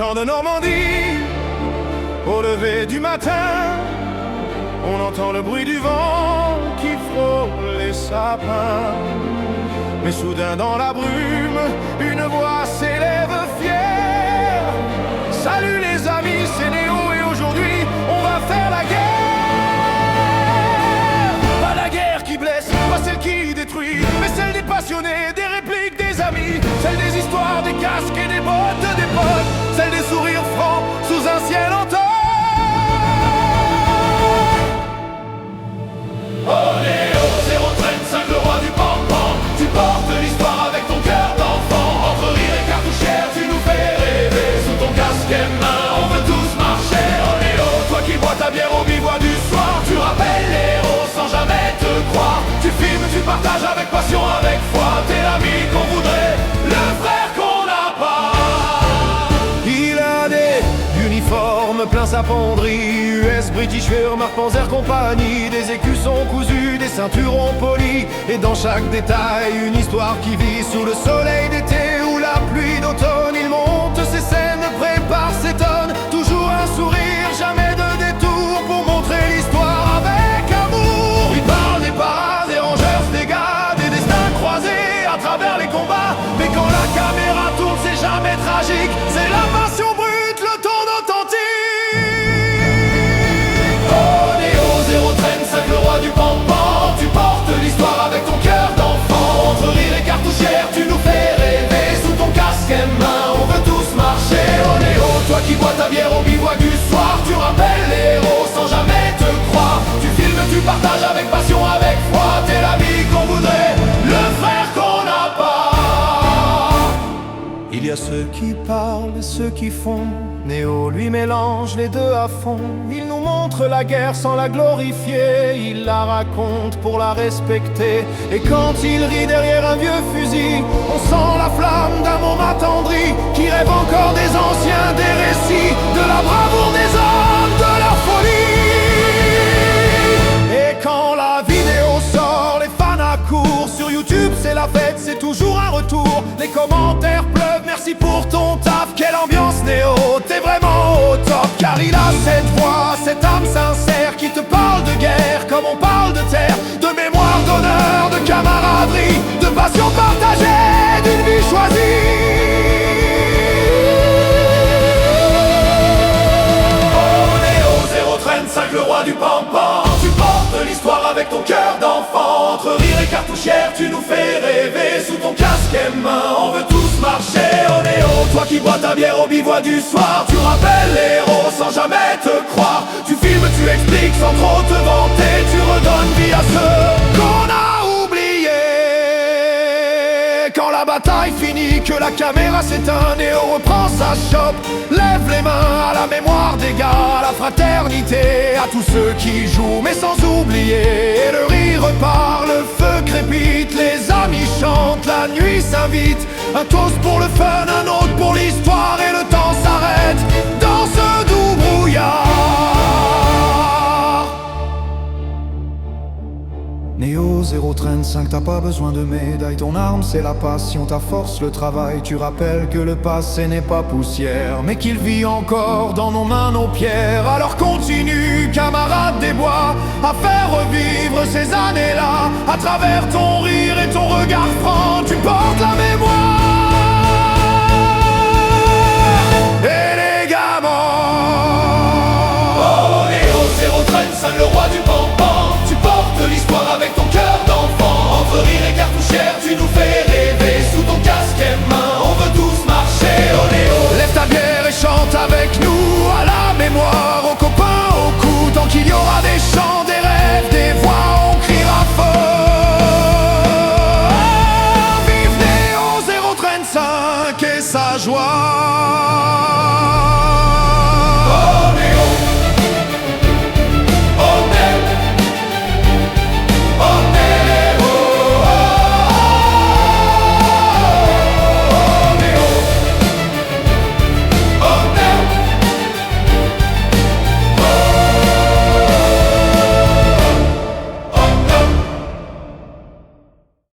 chant de Normandie. Au lever du matin, on entend le bruit du vent qui frôle les sapins. Mais soudain dans la brume, une voix s'élève fière. Salut les amis, c'est Néo et aujourd'hui on va faire la guerre. Pas la guerre qui blesse, pas celle qui détruit, mais celle des passionnés, des répliques, des amis. Celle des histoires, des casques et des bottes des potes. Celle des sourires francs sous un ciel en tôle. Oh Néo 035, le roi du pampan. Tu portes l'histoire avec ton cœur d'enfant. Entre rire et cartouchière, tu nous fais rêver. Sous ton casque et main, on veut tous marcher. Oh Néo, toi qui bois ta bière au bivouac du soir. Tu rappelles les héros sans jamais te croire. Tu filmes, tu partages avec passion, avec foi. T'es l'ami qu'on voudrait, le frère qu'on n'a pas. Il a des uniformes plein sa penderie. US, British, Wehrmacht, Panzer Compagnie. Des écussons cousus, des ceintures polies. Et dans chaque détail, une histoire qui vit sous le soleil d'été ou la pluie d'automne. Il monte ses scènes, prépare ses tonnes. Toujours un sourire, jamais de détour pour montrer l'histoire avec amour. Il parle des parades, des rangers, des gars, des destins croisés à travers les combats. Mais quand la caméra tourne, c'est jamais tragique. C'est la passion brute, le ton authentique. Oh Néo 035, le roi du pampan. Tu portes l'histoire avec ton cœur d'enfant. Entre rire et cartouchière, tu nous fais rêver. Sous ton casque et main, on veut tous marcher. Oh Néo, toi qui bois ta bière au bivouac du soir. Tu rappelles les héros sans jamais te croire. Tu filmes, tu partages avec passion, avec foi. T'es l'ami qu'on voudrait, le frère qu'on n'a pas. Il y a ceux qui parlent et ceux qui font. Néo lui mélange les deux à fond. Il nous montre la guerre sans la glorifier. Il la raconte pour la respecter. Et quand il rit derrière un vieux fusil, on sent la flamme d'un môme attendri qui rêve encore des anciens, des récits, de la bravoure des hommes, de leur folie. Et quand la vidéo sort, les fans accourent. Sur YouTube c'est la fête, c'est toujours un retour. Les commentaires pleuvent, merci pour ton taf. Quelle ambiance Néo, t'es vraiment au top. Car il a cette voix, cette âme sincère qui te parle de guerre comme on parle de terre. De mémoire, d'honneur, de camaraderie, de passion partagée, d'une vie choisie. Oh Néo 035, le roi du pampan. Tu portes l'histoire avec ton cœur d'enfant. Entre rire et cartouchière, tu nous fais rêver. Sous ton casque et main, on veut tous marcher. Oh Néo, toi qui bois ta bière au bivouac du soir. Tu rappelles les héros sans jamais te croire. Tu filmes, tu expliques sans trop te vanter. Tu redonnes vie à ceux qu'on a oubliés. Quand la bataille finit, que la caméra s'éteint, Néo reprend sa chope. Lève les mains à la mémoire des gars, à la fraternité, à tous ceux qui jouent mais sans oublier. Et le rire repart, le feu crépite, les amis chantent, la nuit s'invite. Un toast pour le fun, un autre pour l'histoire. Et le temps s'arrête dans ce doux brouillard. Néo 035, t'as pas besoin de médaille. Ton arme c'est la passion, ta force le travail. Tu rappelles que le passé n'est pas poussière, mais qu'il vit encore dans nos mains, nos pierres. Alors continue, camarade des bois, à faire revivre ces années-là. À travers ton rire et ton regard franc, tu portes la mémoire.